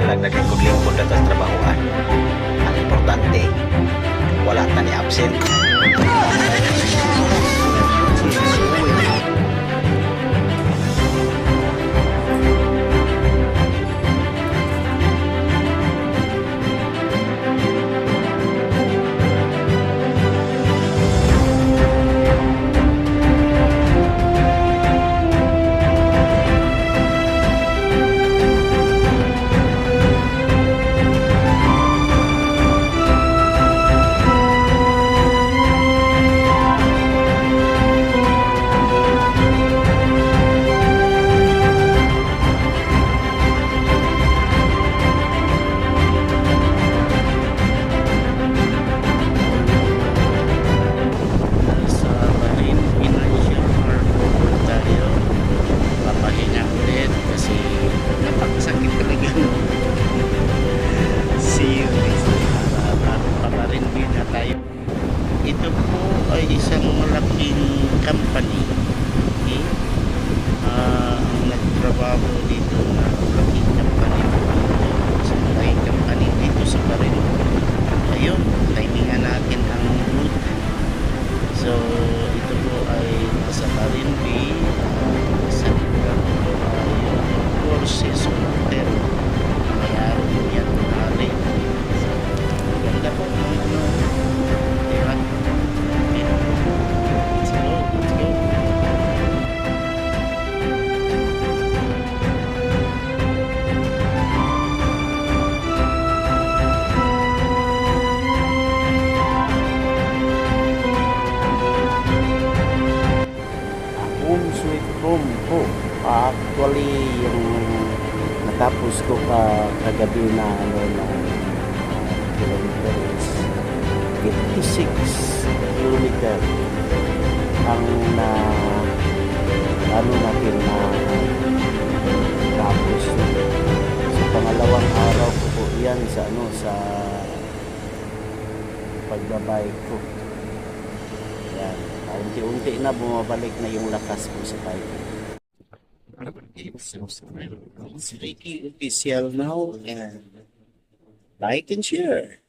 lang naglingkod-lingkod na sa trabahoan. Ang importante, wala na ni absent. Ito po ay isang malaking company. Okay? Ang nagtrabaho dito na malaking company po dito. Isang malaking company dito sa Barin. Ayun, timingan natin ang route. So, ito po ay nasa Barin B. Sa lugar po ay yung Forces Hotel. Mayroon po yan nari. So, maganda po ng ano. Diba? Let's go, let's go. Home sweet home po. Actually, yung natapos ko kagabi na ano na kilometer is 56 kilometer ang na ano natin na tapos sa pangalawang araw ko po yan sa ano sa pagbabike ko. Yan. Unti-unti na bumabalik na yung lakas ko sa bike. It's Ricky official now and like and share.